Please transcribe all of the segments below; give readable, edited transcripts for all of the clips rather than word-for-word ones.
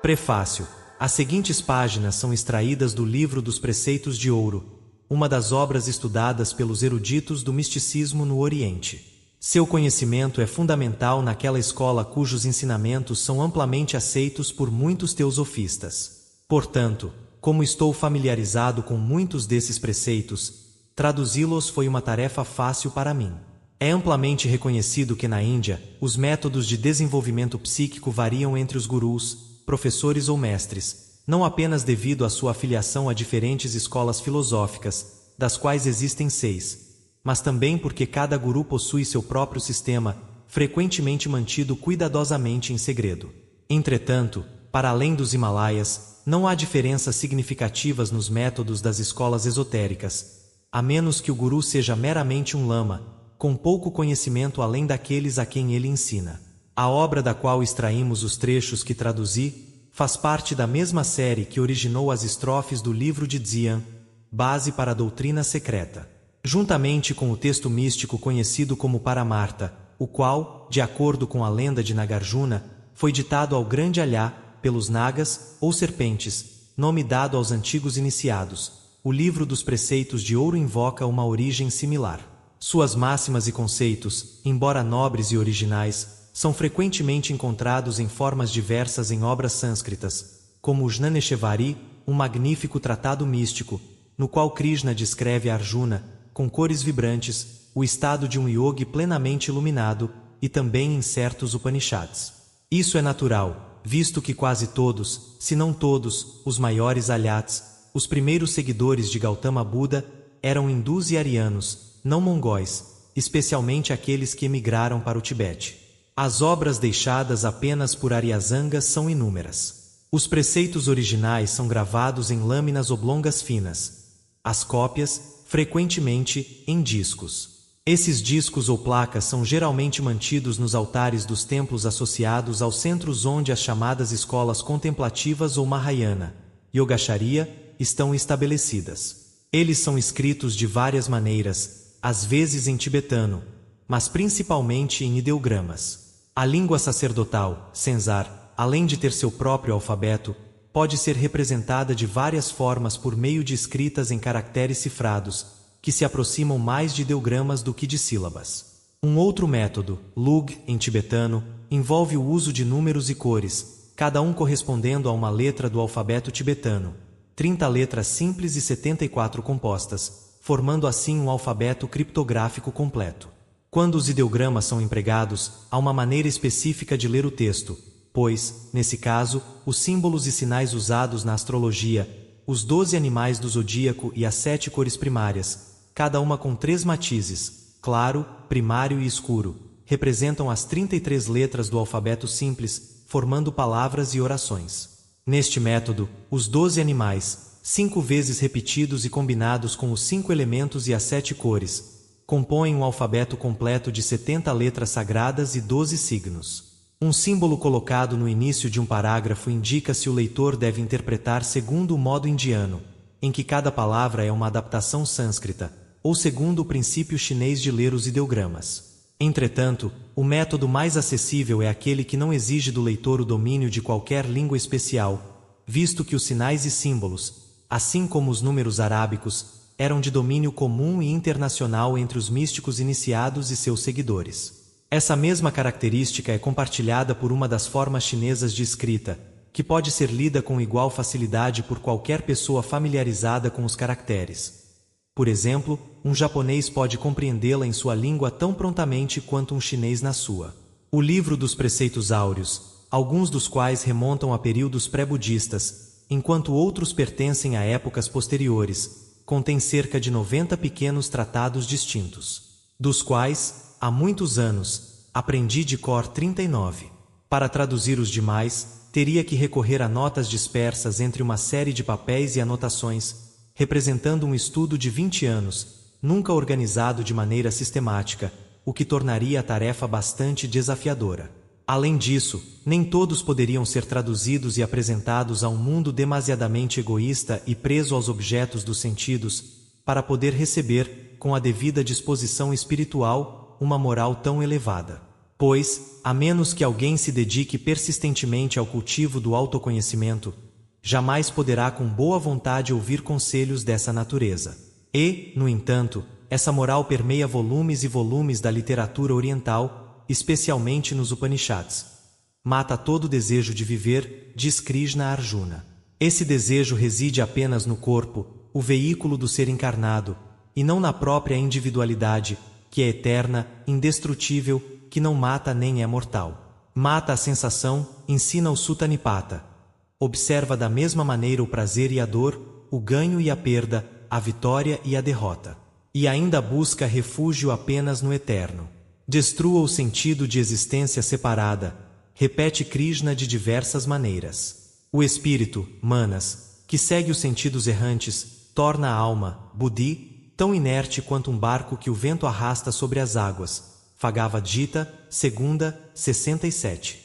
Prefácio. As seguintes páginas são extraídas do Livro dos Preceitos de Ouro, uma das obras estudadas pelos eruditos do misticismo no Oriente. Seu conhecimento é fundamental naquela escola cujos ensinamentos são amplamente aceitos por muitos teosofistas. Portanto, como estou familiarizado com muitos desses preceitos, traduzi-los foi uma tarefa fácil para mim. É amplamente reconhecido que na Índia, os métodos de desenvolvimento psíquico variam entre os gurus, professores ou mestres, não apenas devido à sua afiliação a diferentes escolas filosóficas, das quais existem 6, mas também porque cada guru possui seu próprio sistema, frequentemente mantido cuidadosamente em segredo. Entretanto, para além dos Himalaias, não há diferenças significativas nos métodos das escolas esotéricas, a menos que o guru seja meramente um lama, com pouco conhecimento além daqueles a quem ele ensina. A obra da qual extraímos os trechos que traduzi faz parte da mesma série que originou as estrofes do livro de Dzyan, base para a doutrina secreta, juntamente com o texto místico conhecido como Paramartha, o qual, de acordo com a lenda de Nagarjuna, foi ditado ao grande Alhá pelos Nagas, ou serpentes, nome dado aos antigos iniciados. O livro dos Preceitos de Ouro invoca uma origem similar. Suas máximas e conceitos, embora nobres e originais, são frequentemente encontrados em formas diversas em obras sânscritas, como o Jnaneshvari, um magnífico tratado místico, no qual Krishna descreve a Arjuna, com cores vibrantes, o estado de um yogi plenamente iluminado, e também em certos Upanishads. Isso é natural, visto que quase todos, se não todos, os maiores alyats, os primeiros seguidores de Gautama Buda, eram hindus e arianos, não mongóis, especialmente aqueles que emigraram para o Tibete. As obras deixadas apenas por Aryasanga são inúmeras. Os preceitos originais são gravados em lâminas oblongas finas. As cópias, frequentemente, em discos. Esses discos ou placas são geralmente mantidos nos altares dos templos associados aos centros onde as chamadas escolas contemplativas ou Mahayana, Yogacharya, estão estabelecidas. Eles são escritos de várias maneiras, às vezes em tibetano, mas principalmente em ideogramas. A língua sacerdotal, Senzar, além de ter seu próprio alfabeto, pode ser representada de várias formas por meio de escritas em caracteres cifrados, que se aproximam mais de ideogramas do que de sílabas. Um outro método, Lug, em tibetano, envolve o uso de números e cores, cada um correspondendo a uma letra do alfabeto tibetano, 30 letras simples e 74 compostas, formando assim um alfabeto criptográfico completo. Quando os ideogramas são empregados, há uma maneira específica de ler o texto, pois, nesse caso, os símbolos e sinais usados na astrologia, os 12 animais do zodíaco e as 7 cores primárias, cada uma com 3 matizes, claro, primário e escuro, representam as 33 letras do alfabeto simples, formando palavras e orações. Neste método, os 12 animais, 5 vezes repetidos e combinados com os 5 elementos e as 7 cores, compõem um alfabeto completo de 70 letras sagradas e 12 signos. Um símbolo colocado no início de um parágrafo indica se o leitor deve interpretar segundo o modo indiano, em que cada palavra é uma adaptação sânscrita, ou segundo o princípio chinês de ler os ideogramas. Entretanto, o método mais acessível é aquele que não exige do leitor o domínio de qualquer língua especial, visto que os sinais e símbolos, assim como os números arábicos, eram de domínio comum e internacional entre os místicos iniciados e seus seguidores. Essa mesma característica é compartilhada por uma das formas chinesas de escrita, que pode ser lida com igual facilidade por qualquer pessoa familiarizada com os caracteres. Por exemplo, um japonês pode compreendê-la em sua língua tão prontamente quanto um chinês na sua. O Livro dos Preceitos Áureos, alguns dos quais remontam a períodos pré-budistas, enquanto outros pertencem a épocas posteriores, contém cerca de 90 pequenos tratados distintos, dos quais, há muitos anos, aprendi de cor 39. Para traduzir os demais, teria que recorrer a notas dispersas entre uma série de papéis e anotações, representando um estudo de 20 anos, nunca organizado de maneira sistemática, o que tornaria a tarefa bastante desafiadora. Além disso, nem todos poderiam ser traduzidos e apresentados a um mundo demasiadamente egoísta e preso aos objetos dos sentidos, para poder receber, com a devida disposição espiritual, uma moral tão elevada. Pois, a menos que alguém se dedique persistentemente ao cultivo do autoconhecimento, jamais poderá com boa vontade ouvir conselhos dessa natureza. E, no entanto, essa moral permeia volumes e volumes da literatura oriental, especialmente nos Upanishads. Mata todo desejo de viver, diz Krishna a Arjuna. Esse desejo reside apenas no corpo, o veículo do ser encarnado, e não na própria individualidade, que é eterna, indestrutível, que não mata nem é mortal. Mata a sensação, ensina o Sutta Nipata. Observa da mesma maneira o prazer e a dor, o ganho e a perda, a vitória e a derrota. E ainda busca refúgio apenas no eterno. Destrua o sentido de existência separada, repete Krishna de diversas maneiras. O espírito, manas, que segue os sentidos errantes, torna a alma, buddhi, tão inerte quanto um barco que o vento arrasta sobre as águas. Bhagavad Gita, 2, 67.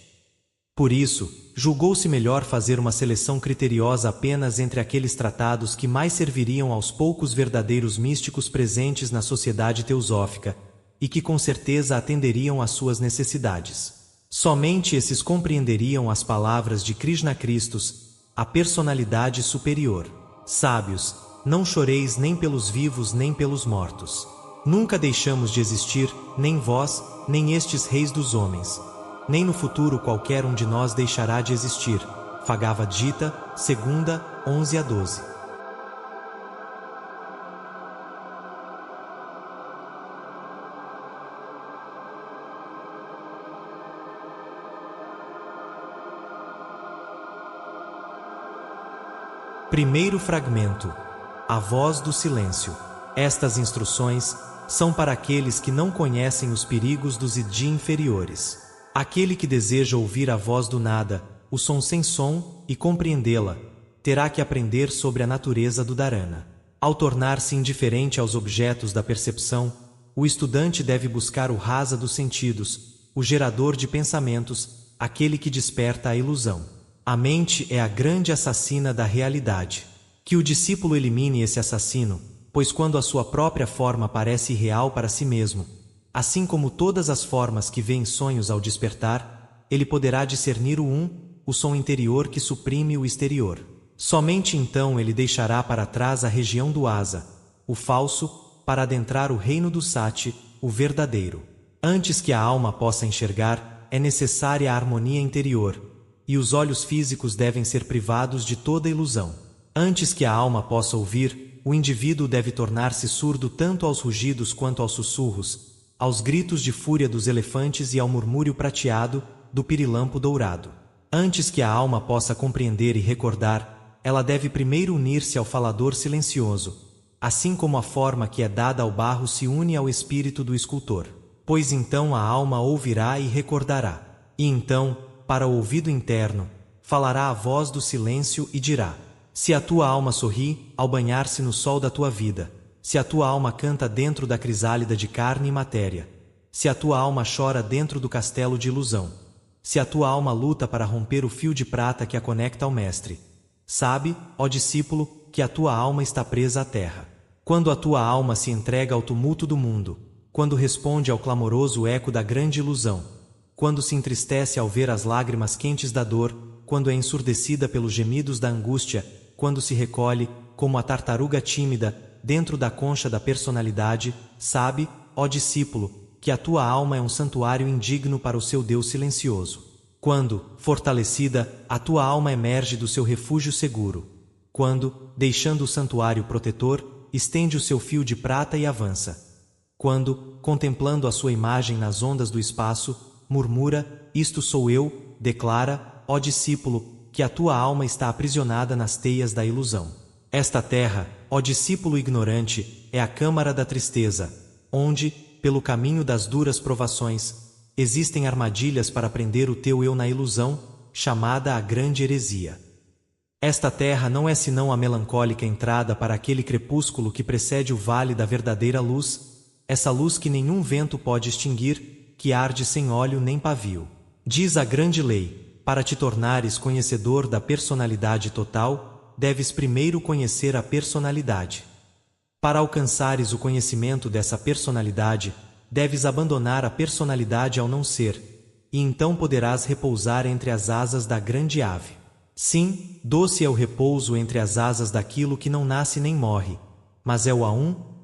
Por isso, julgou-se melhor fazer uma seleção criteriosa apenas entre aqueles tratados que mais serviriam aos poucos verdadeiros místicos presentes na sociedade teosófica, e que com certeza atenderiam às suas necessidades. Somente esses compreenderiam as palavras de Krishna Christus, a personalidade superior. Sábios, não choreis nem pelos vivos nem pelos mortos. Nunca deixamos de existir, nem vós, nem estes reis dos homens. Nem no futuro qualquer um de nós deixará de existir. Bhagavad Gita, 2, 11 a 12. Primeiro fragmento. A voz do silêncio. Estas instruções são para aqueles que não conhecem os perigos dos Idji inferiores. Aquele que deseja ouvir a voz do nada, o som sem som, e compreendê-la, terá que aprender sobre a natureza do dharana. Ao tornar-se indiferente aos objetos da percepção, o estudante deve buscar o rasa dos sentidos, o gerador de pensamentos, aquele que desperta a ilusão. A mente é a grande assassina da realidade. Que o discípulo elimine esse assassino, pois quando a sua própria forma parece irreal para si mesmo, assim como todas as formas que vê em sonhos ao despertar, ele poderá discernir o som interior que suprime o exterior. Somente então ele deixará para trás a região do asa, o falso, para adentrar o reino do sati, o verdadeiro. Antes que a alma possa enxergar, é necessária a harmonia interior, e os olhos físicos devem ser privados de toda ilusão. Antes que a alma possa ouvir, o indivíduo deve tornar-se surdo tanto aos rugidos quanto aos sussurros, aos gritos de fúria dos elefantes e ao murmúrio prateado do pirilampo dourado. Antes que a alma possa compreender e recordar, ela deve primeiro unir-se ao falador silencioso, assim como a forma que é dada ao barro se une ao espírito do escultor. Pois então a alma ouvirá e recordará. E então, para o ouvido interno, falará a voz do silêncio e dirá: se a tua alma sorri, ao banhar-se no sol da tua vida, se a tua alma canta dentro da crisálida de carne e matéria, se a tua alma chora dentro do castelo de ilusão, se a tua alma luta para romper o fio de prata que a conecta ao mestre, sabe, ó discípulo, que a tua alma está presa à terra. Quando a tua alma se entrega ao tumulto do mundo, quando responde ao clamoroso eco da grande ilusão, quando se entristece ao ver as lágrimas quentes da dor, quando é ensurdecida pelos gemidos da angústia, quando se recolhe, como a tartaruga tímida, dentro da concha da personalidade, sabe, ó discípulo, que a tua alma é um santuário indigno para o seu Deus silencioso. Quando, fortalecida, a tua alma emerge do seu refúgio seguro. Quando, deixando o santuário protetor, estende o seu fio de prata e avança. Quando, contemplando a sua imagem nas ondas do espaço, murmura: isto sou eu, declara, ó discípulo, que a tua alma está aprisionada nas teias da ilusão. Esta terra, ó discípulo ignorante, é a câmara da tristeza, onde, pelo caminho das duras provações, existem armadilhas para prender o teu eu na ilusão, chamada a grande heresia. Esta terra não é senão a melancólica entrada para aquele crepúsculo que precede o vale da verdadeira luz, essa luz que nenhum vento pode extinguir, que arde sem óleo nem pavio. Diz a grande lei: para te tornares conhecedor da personalidade total, deves primeiro conhecer a personalidade. Para alcançares o conhecimento dessa personalidade, deves abandonar a personalidade ao não ser, e então poderás repousar entre as asas da grande ave. Sim, doce é o repouso entre as asas daquilo que não nasce nem morre, mas é o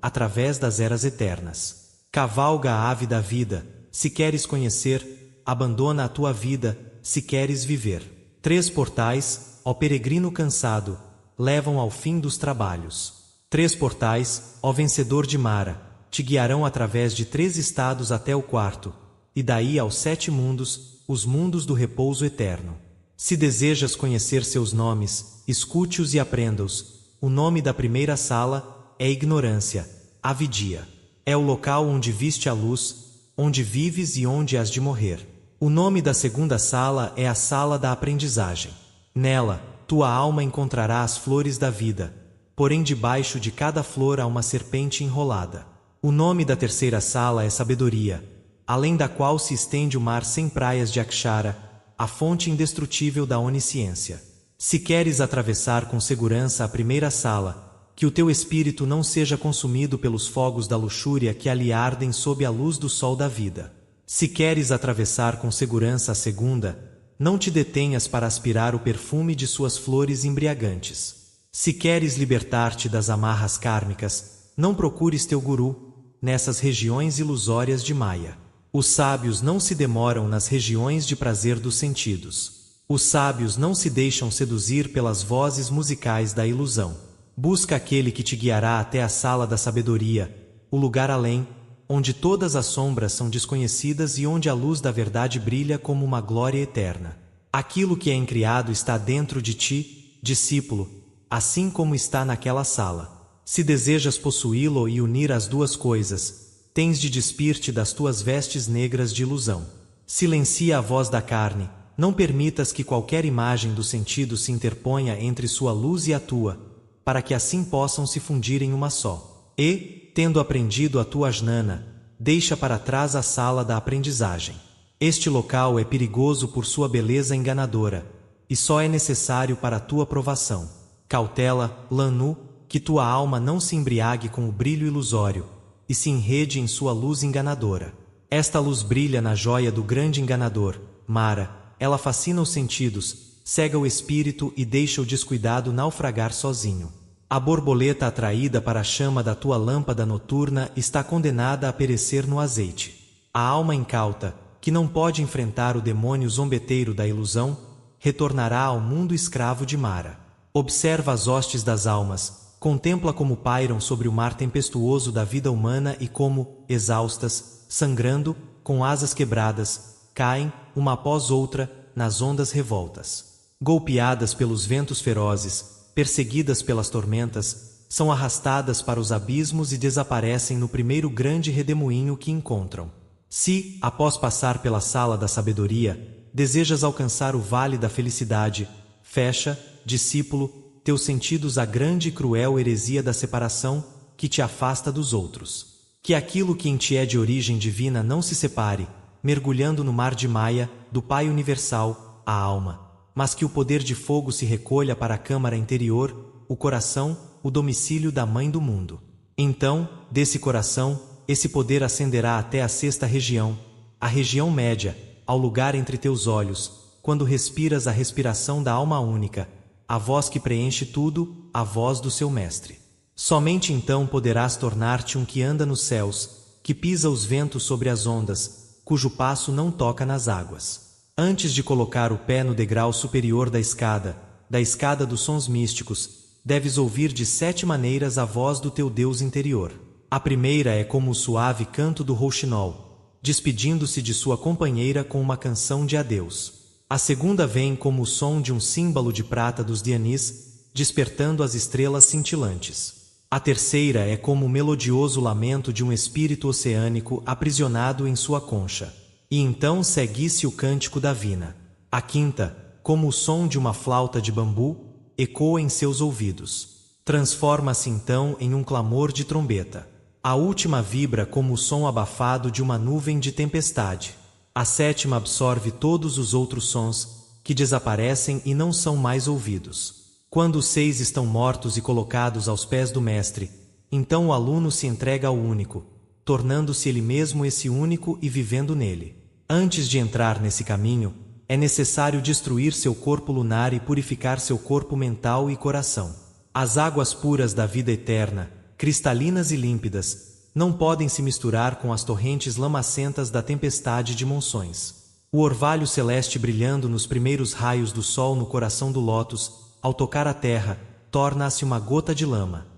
através das eras eternas. Cavalga a ave da vida, se queres conhecer, abandona a tua vida, se queres viver. 3 portais, ó peregrino cansado, levam ao fim dos trabalhos. 3 portais, ó vencedor de Mara, te guiarão através de 3 estados até o 4º, e daí aos 7 mundos, os mundos do repouso eterno. Se desejas conhecer seus nomes, escute-os e aprenda-os. O nome da primeira sala é ignorância, avidia. É o local onde viste a luz, onde vives e onde has de morrer. O nome da segunda sala é a sala da aprendizagem. Nela, tua alma encontrará as flores da vida, porém debaixo de cada flor há uma serpente enrolada. O nome da terceira sala é sabedoria, além da qual se estende o mar sem praias de Akshara, a fonte indestrutível da onisciência. Se queres atravessar com segurança a primeira sala, que o teu espírito não seja consumido pelos fogos da luxúria que ali ardem sob a luz do sol da vida. Se queres atravessar com segurança a segunda, não te detenhas para aspirar o perfume de suas flores embriagantes. Se queres libertar-te das amarras kármicas, não procures teu guru nessas regiões ilusórias de Maya. Os sábios não se demoram nas regiões de prazer dos sentidos. Os sábios não se deixam seduzir pelas vozes musicais da ilusão. Busca aquele que te guiará até a sala da sabedoria, o lugar além, onde todas as sombras são desconhecidas e onde a luz da verdade brilha como uma glória eterna. Aquilo que é incriado está dentro de ti, discípulo, assim como está naquela sala. Se desejas possuí-lo e unir as duas coisas, tens de despir-te das tuas vestes negras de ilusão. Silencia a voz da carne, não permitas que qualquer imagem do sentido se interponha entre sua luz e a tua, para que assim possam se fundir em uma só. E, tendo aprendido a tua ajnana, deixa para trás a sala da aprendizagem. Este local é perigoso por sua beleza enganadora, e só é necessário para a tua provação. Cautela, Lanu, que tua alma não se embriague com o brilho ilusório, e se enrede em sua luz enganadora. Esta luz brilha na joia do grande enganador, Mara, ela fascina os sentidos, cega o espírito e deixa o descuidado naufragar sozinho. A borboleta atraída para a chama da tua lâmpada noturna está condenada a perecer no azeite. A alma incauta, que não pode enfrentar o demônio zombeteiro da ilusão, retornará ao mundo escravo de Mara. Observa as hostes das almas, contempla como pairam sobre o mar tempestuoso da vida humana e como, exaustas, sangrando, com asas quebradas, caem, uma após outra, nas ondas revoltas. Golpeadas pelos ventos ferozes, perseguidas pelas tormentas, são arrastadas para os abismos e desaparecem no primeiro grande redemoinho que encontram. Se, após passar pela sala da sabedoria, desejas alcançar o vale da felicidade, fecha, discípulo, teus sentidos à grande e cruel heresia da separação, que te afasta dos outros. Que aquilo que em ti é de origem divina não se separe, mergulhando no mar de Maya, do Pai Universal, a alma, mas que o poder de fogo se recolha para a câmara interior, o coração, o domicílio da Mãe do Mundo. Então, desse coração, esse poder ascenderá até a 6ª região, a região média, ao lugar entre teus olhos, quando respiras a respiração da alma única, a voz que preenche tudo, a voz do seu mestre. Somente então poderás tornar-te um que anda nos céus, que pisa os ventos sobre as ondas, cujo passo não toca nas águas. Antes de colocar o pé no degrau superior da escada dos sons místicos, deves ouvir de 7 maneiras a voz do teu Deus interior. A primeira é como o suave canto do rouxinol, despedindo-se de sua companheira com uma canção de adeus. A segunda vem como o som de um símbolo de prata dos Dianis, despertando as estrelas cintilantes. A terceira é como o melodioso lamento de um espírito oceânico aprisionado em sua concha. E então segue-se o cântico da Vina. A quinta, como o som de uma flauta de bambu, ecoa em seus ouvidos. Transforma-se então em um clamor de trombeta. A última vibra como o som abafado de uma nuvem de tempestade. A sétima absorve todos os outros sons, que desaparecem e não são mais ouvidos. Quando os 6 estão mortos e colocados aos pés do mestre, então o aluno se entrega ao único, tornando-se ele mesmo esse único e vivendo nele. Antes de entrar nesse caminho, é necessário destruir seu corpo lunar e purificar seu corpo mental e coração. As águas puras da vida eterna, cristalinas e límpidas, não podem se misturar com as torrentes lamacentas da tempestade de monções. O orvalho celeste brilhando nos primeiros raios do sol no coração do lótus, ao tocar a terra, torna-se uma gota de lama.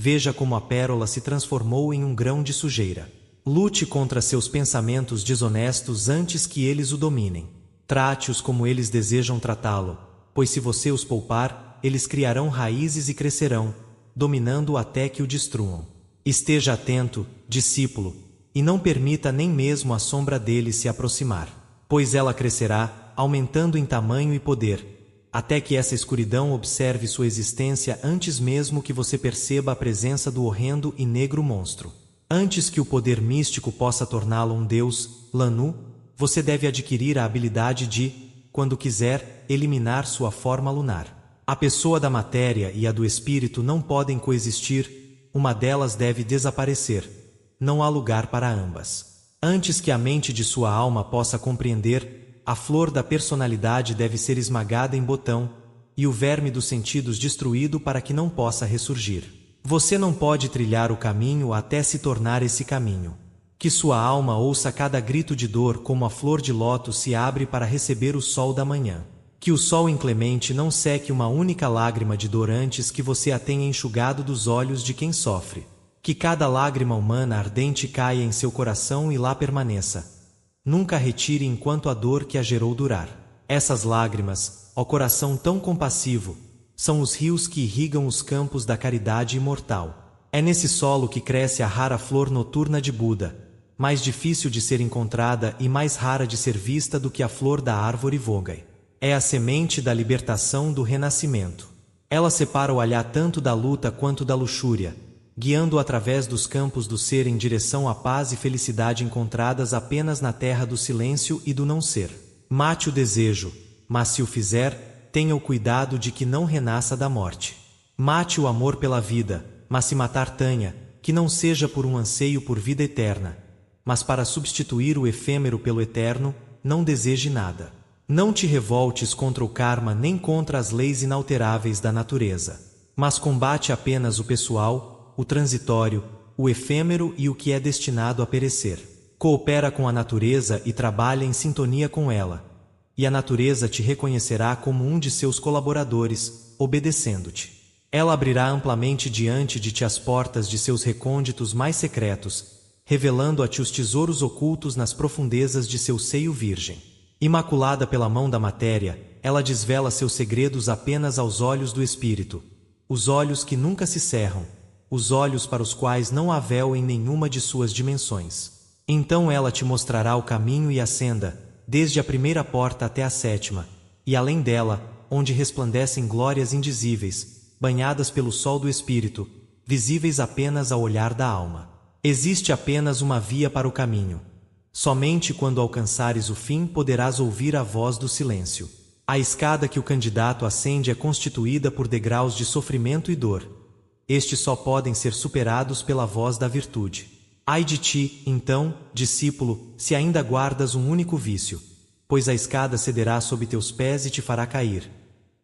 Veja como a pérola se transformou em um grão de sujeira. Lute contra seus pensamentos desonestos antes que eles o dominem. Trate-os como eles desejam tratá-lo, pois se você os poupar, eles criarão raízes e crescerão, dominando-o até que o destruam. Esteja atento, discípulo, e não permita nem mesmo a sombra dele se aproximar, pois ela crescerá, aumentando em tamanho e poder, até que essa escuridão observe sua existência antes mesmo que você perceba a presença do horrendo e negro monstro. Antes que o poder místico possa torná-lo um deus, Lanu, você deve adquirir a habilidade de, quando quiser, eliminar sua forma lunar. A pessoa da matéria e a do espírito não podem coexistir, uma delas deve desaparecer. Não há lugar para ambas. Antes que a mente de sua alma possa compreender, a flor da personalidade deve ser esmagada em botão, e o verme dos sentidos destruído para que não possa ressurgir. Você não pode trilhar o caminho até se tornar esse caminho. Que sua alma ouça cada grito de dor como a flor de lótus se abre para receber o sol da manhã. Que o sol inclemente não seque uma única lágrima de dor antes que você a tenha enxugado dos olhos de quem sofre. Que cada lágrima humana ardente caia em seu coração e lá permaneça. Nunca retire enquanto a dor que a gerou durar. Essas lágrimas, ó coração tão compassivo, são os rios que irrigam os campos da caridade imortal. É nesse solo que cresce a rara flor noturna de Buda, mais difícil de ser encontrada e mais rara de ser vista do que a flor da árvore Vogai. É a semente da libertação do renascimento. Ela separa o alhá tanto da luta quanto da luxúria, guiando-o através dos campos do ser em direção à paz e felicidade encontradas apenas na terra do silêncio e do não ser. Mate o desejo, mas se o fizer, tenha o cuidado de que não renasça da morte. Mate o amor pela vida, mas se matar tenha, que não seja por um anseio por vida eterna, mas para substituir o efêmero pelo eterno, não deseje nada. Não te revoltes contra o karma nem contra as leis inalteráveis da natureza, mas combate apenas o pessoal, o transitório, o efêmero e o que é destinado a perecer. Coopera com a natureza e trabalha em sintonia com ela, e a natureza te reconhecerá como um de seus colaboradores, obedecendo-te. Ela abrirá amplamente diante de ti as portas de seus recônditos mais secretos, revelando a ti os tesouros ocultos nas profundezas de seu seio virgem. Imaculada pela mão da matéria, ela desvela seus segredos apenas aos olhos do espírito, os olhos que nunca se cerram, os olhos para os quais não há véu em nenhuma de suas dimensões. Então ela te mostrará o caminho e a senda, desde a primeira porta até a sétima, e além dela, onde resplandecem glórias indizíveis, banhadas pelo sol do espírito, visíveis apenas ao olhar da alma. Existe apenas uma via para o caminho. Somente quando alcançares o fim poderás ouvir a voz do silêncio. A escada que o candidato ascende é constituída por degraus de sofrimento e dor. Estes só podem ser superados pela voz da virtude. Ai de ti, então, discípulo, se ainda guardas um único vício, pois a escada cederá sob teus pés e te fará cair.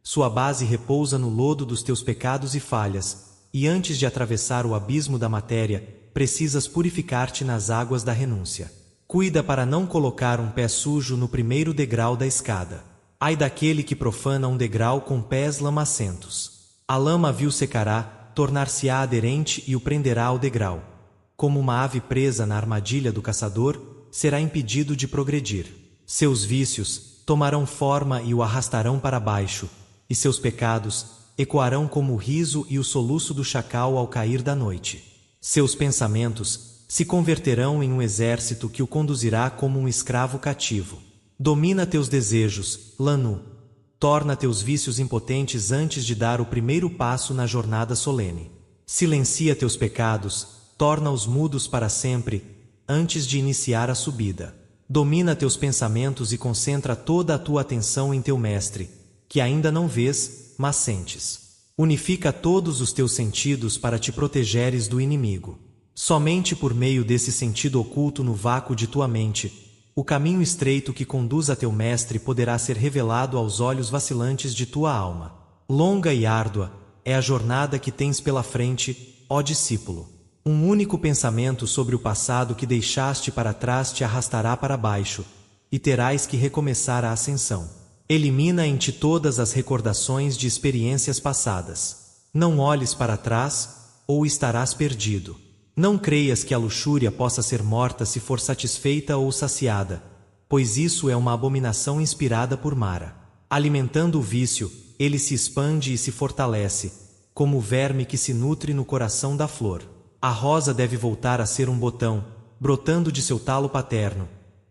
Sua base repousa no lodo dos teus pecados e falhas, e antes de atravessar o abismo da matéria, precisas purificar-te nas águas da renúncia. Cuida para não colocar um pé sujo no primeiro degrau da escada. Ai daquele que profana um degrau com pés lamacentos. A lama vil secará, tornar-se-á aderente e o prenderá ao degrau. Como uma ave presa na armadilha do caçador, será impedido de progredir. Seus vícios tomarão forma e o arrastarão para baixo, e seus pecados ecoarão como o riso e o soluço do chacal ao cair da noite. Seus pensamentos se converterão em um exército que o conduzirá como um escravo cativo. Domina teus desejos, Lanu. Torna teus vícios impotentes antes de dar o primeiro passo na jornada solene. Silencia teus pecados, torna-os mudos para sempre, antes de iniciar a subida. Domina teus pensamentos e concentra toda a tua atenção em teu mestre, que ainda não vês, mas sentes. Unifica todos os teus sentidos para te protegeres do inimigo. Somente por meio desse sentido oculto no vácuo de tua mente, o caminho estreito que conduz a teu mestre poderá ser revelado aos olhos vacilantes de tua alma. Longa e árdua é a jornada que tens pela frente, ó discípulo. Um único pensamento sobre o passado que deixaste para trás te arrastará para baixo, e terás que recomeçar a ascensão. Elimina em ti todas as recordações de experiências passadas. Não olhes para trás, ou estarás perdido. Não creias que a luxúria possa ser morta se for satisfeita ou saciada, pois isso é uma abominação inspirada por Mara. Alimentando o vício, ele se expande e se fortalece, como o verme que se nutre no coração da flor. A rosa deve voltar a ser um botão, brotando de seu talo paterno,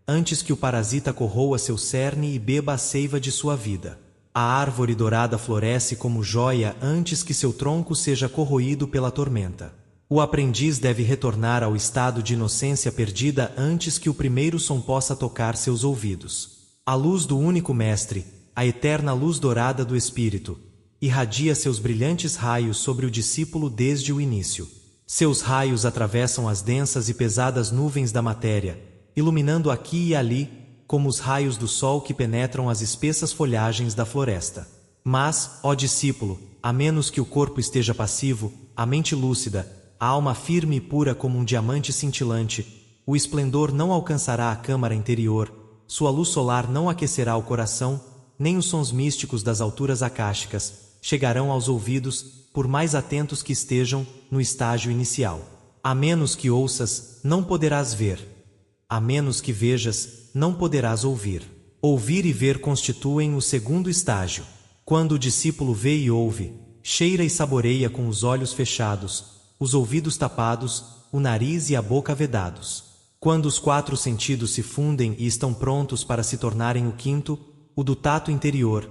antes que o parasita corroa seu cerne e beba a seiva de sua vida. A árvore dourada floresce como joia antes que seu tronco seja corroído pela tormenta. O aprendiz deve retornar ao estado de inocência perdida antes que o primeiro som possa tocar seus ouvidos. A luz do único Mestre, a eterna luz dourada do Espírito, irradia seus brilhantes raios sobre o discípulo desde o início. Seus raios atravessam as densas e pesadas nuvens da matéria, iluminando aqui e ali, como os raios do sol que penetram as espessas folhagens da floresta. Mas, ó discípulo, a menos que o corpo esteja passivo, a mente lúcida, a alma firme e pura como um diamante cintilante, o esplendor não alcançará a câmara interior, sua luz solar não aquecerá o coração, nem os sons místicos das alturas acásticas chegarão aos ouvidos, por mais atentos que estejam no estágio inicial. A menos que ouças, não poderás ver. A menos que vejas, não poderás ouvir. Ouvir e ver constituem o segundo estágio. Quando o discípulo vê e ouve, cheira e saboreia com os olhos fechados, os ouvidos tapados, o nariz e a boca vedados. Quando os 4 sentidos se fundem e estão prontos para se tornarem o quinto, o do tato interior,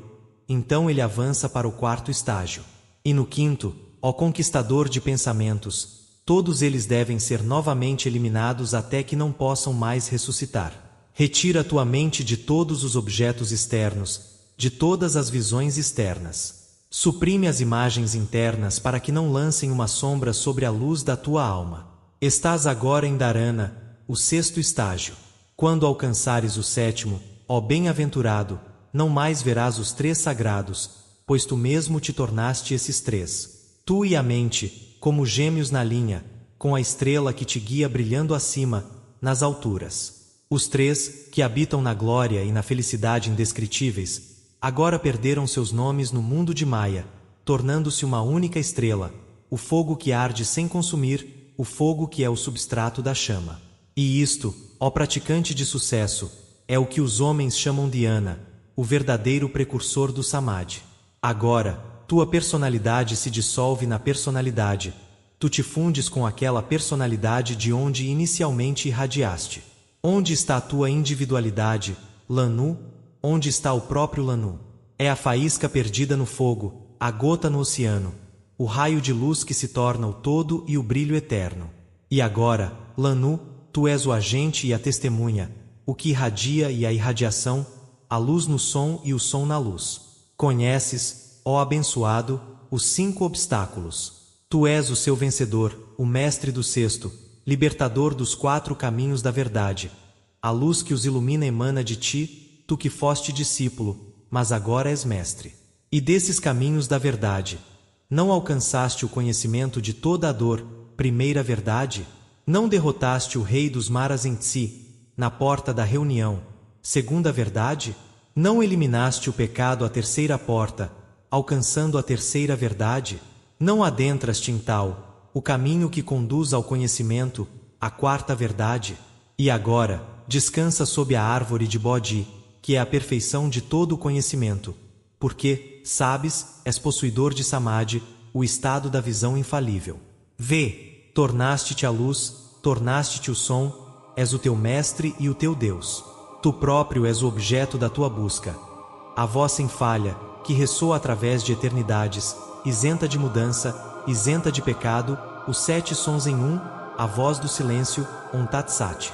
então ele avança para o 4º estágio. E no quinto, ó conquistador de pensamentos, todos eles devem ser novamente eliminados até que não possam mais ressuscitar. Retira a tua mente de todos os objetos externos, de todas as visões externas. Suprime as imagens internas para que não lancem uma sombra sobre a luz da tua alma. Estás agora em Dharana, o 6º estágio. Quando alcançares o 7º, ó bem-aventurado, não mais verás os 3 sagrados, pois tu mesmo te tornaste esses 3. Tu e a mente, como gêmeos na linha, com a estrela que te guia brilhando acima, nas alturas. Os 3, que habitam na glória e na felicidade indescritíveis, agora perderam seus nomes no mundo de Maia, tornando-se uma única estrela, o fogo que arde sem consumir, o fogo que é o substrato da chama. E isto, ó praticante de sucesso, é o que os homens chamam de Dhyana, o verdadeiro precursor do Samadhi. Agora, tua personalidade se dissolve na personalidade, tu te fundes com aquela personalidade de onde inicialmente irradiaste. Onde está a tua individualidade, Lanu? Onde está o próprio Lanu? É a faísca perdida no fogo, a gota no oceano, o raio de luz que se torna o todo e o brilho eterno. E agora, Lanu, tu és o agente e a testemunha, o que irradia e a irradiação, a luz no som e o som na luz. Conheces, ó abençoado, os 5 obstáculos. Tu és o seu vencedor, o mestre do 6º, libertador dos 4 caminhos da verdade. A luz que os ilumina emana de ti, tu que foste discípulo, mas agora és mestre. E desses caminhos da verdade, não alcançaste o conhecimento de toda a dor, primeira verdade? Não derrotaste o rei dos maras em si, na porta da reunião, segunda verdade? Não eliminaste o pecado à terceira porta, alcançando a terceira verdade? Não adentraste em tal, o caminho que conduz ao conhecimento, a quarta verdade? E agora, descansa sob a árvore de Bodhi, que é a perfeição de todo o conhecimento, porque, sabes, és possuidor de Samadhi, o estado da visão infalível. Vê, tornaste-te a luz, tornaste-te o som, és o teu mestre e o teu Deus. Tu próprio és o objeto da tua busca. A voz sem falha, que ressoa através de eternidades, isenta de mudança, isenta de pecado, os 7 sons em um, a voz do silêncio, Tat Sat.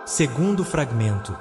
Segundo fragmento.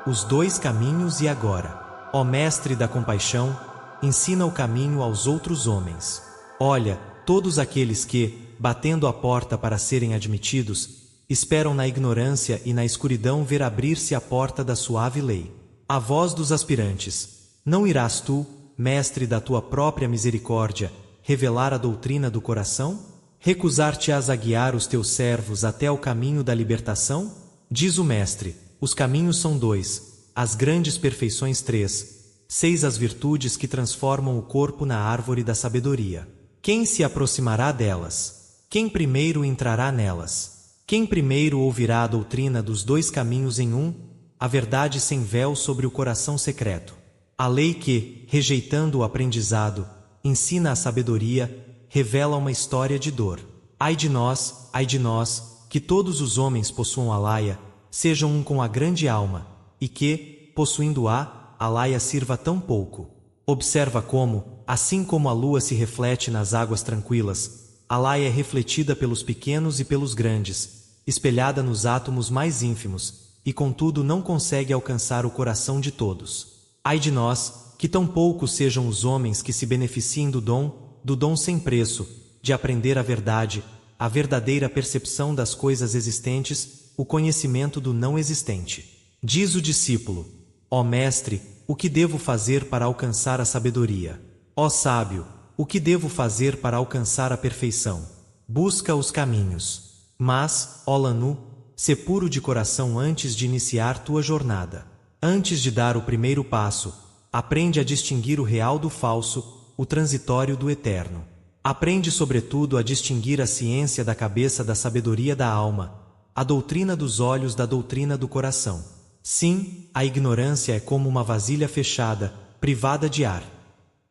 Os dois caminhos e agora. Ó Mestre da compaixão, ensina o caminho aos outros homens. Olha, todos aqueles que, batendo a porta para serem admitidos, esperam na ignorância e na escuridão ver abrir-se a porta da suave lei. A voz dos aspirantes. Não irás tu, Mestre da tua própria misericórdia, revelar a doutrina do coração? Recusar-te-ás a guiar os teus servos até o caminho da libertação? Diz o Mestre, os caminhos são 2, as grandes perfeições 3, 6 as virtudes que transformam o corpo na árvore da sabedoria. Quem se aproximará delas? Quem primeiro entrará nelas? Quem primeiro ouvirá a doutrina dos 2 caminhos em um, a verdade sem véu sobre o coração secreto? A lei que, rejeitando o aprendizado, ensina a sabedoria, revela uma história de dor. Ai de nós, que todos os homens possuam a laia, sejam um com a grande alma, e que, possuindo-a, a laia sirva tão pouco. Observa como, assim como a lua se reflete nas águas tranquilas, a laia é refletida pelos pequenos e pelos grandes, espelhada nos átomos mais ínfimos, e contudo não consegue alcançar o coração de todos. Ai de nós, que tão poucos sejam os homens que se beneficiem do dom sem preço, de aprender a verdade, a verdadeira percepção das coisas existentes, o conhecimento do não existente. Diz o discípulo: ó Mestre, o que devo fazer para alcançar a sabedoria? Ó sábio, o que devo fazer para alcançar a perfeição? Busca os caminhos. Mas, ó Lanu, sê puro de coração antes de iniciar tua jornada. Antes de dar o primeiro passo, aprende a distinguir o real do falso, o transitório do eterno. Aprende sobretudo a distinguir a ciência da cabeça da sabedoria da alma, a doutrina dos olhos da doutrina do coração. Sim, a ignorância é como uma vasilha fechada, privada de ar.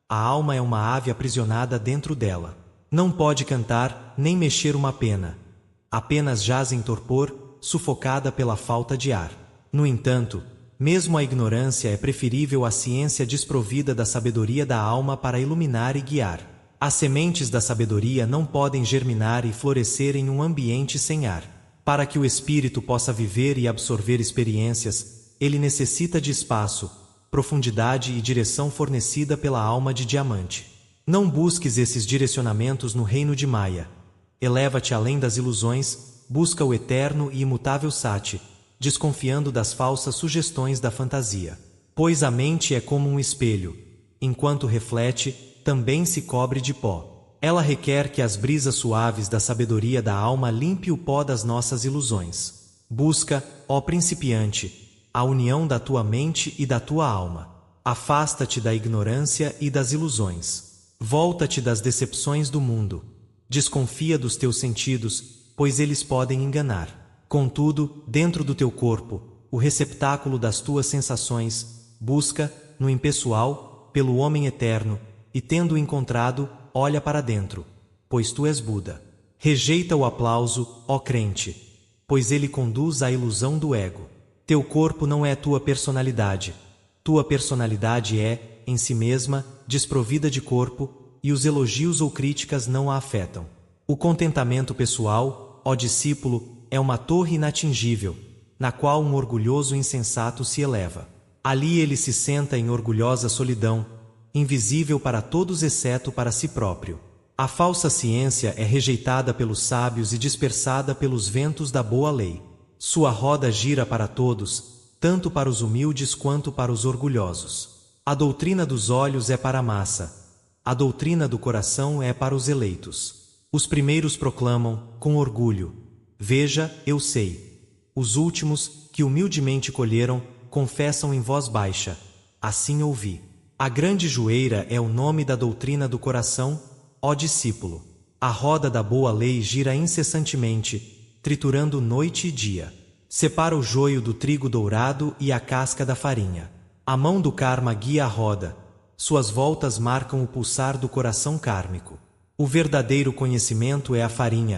A alma é uma ave aprisionada dentro dela. Não pode cantar, nem mexer uma pena. Apenas jaz em torpor, sufocada pela falta de ar. No entanto, mesmo a ignorância é preferível à ciência desprovida da sabedoria da alma para iluminar e guiar. As sementes da sabedoria não podem germinar e florescer em um ambiente sem ar. Para que o espírito possa viver e absorver experiências, ele necessita de espaço, profundidade e direção fornecida pela alma de diamante. Não busques esses direcionamentos no reino de Maya. Eleva-te além das ilusões, busca o eterno e imutável Sati, desconfiando das falsas sugestões da fantasia. Pois a mente é como um espelho. Enquanto reflete, também se cobre de pó. Ela requer que as brisas suaves da sabedoria da alma limpe o pó das nossas ilusões. Busca, ó principiante, a união da tua mente e da tua alma. Afasta-te da ignorância e das ilusões. Volta-te das decepções do mundo. Desconfia dos teus sentidos, pois eles podem enganar. Contudo, dentro do teu corpo, o receptáculo das tuas sensações, busca, no impessoal, pelo homem eterno, e tendo-o encontrado, olha para dentro, pois tu és Buda. Rejeita o aplauso, ó crente, pois ele conduz à ilusão do ego. Teu corpo não é tua personalidade. Tua personalidade é, em si mesma, desprovida de corpo, e os elogios ou críticas não a afetam. O contentamento pessoal, ó discípulo, é uma torre inatingível, na qual um orgulhoso insensato se eleva. Ali ele se senta em orgulhosa solidão, invisível para todos exceto para si próprio. A falsa ciência é rejeitada pelos sábios e dispersada pelos ventos da boa lei. Sua roda gira para todos, tanto para os humildes quanto para os orgulhosos. A doutrina dos olhos é para a massa. A doutrina do coração é para os eleitos. Os primeiros proclamam, com orgulho: veja, eu sei. Os últimos, que humildemente colheram, confessam em voz baixa: assim ouvi. A grande joeira é o nome da doutrina do coração, ó discípulo. A roda da boa lei gira incessantemente, triturando noite e dia. Separa o joio do trigo dourado e a casca da farinha. A mão do karma guia a roda. Suas voltas marcam o pulsar do coração kármico. O verdadeiro conhecimento é a farinha,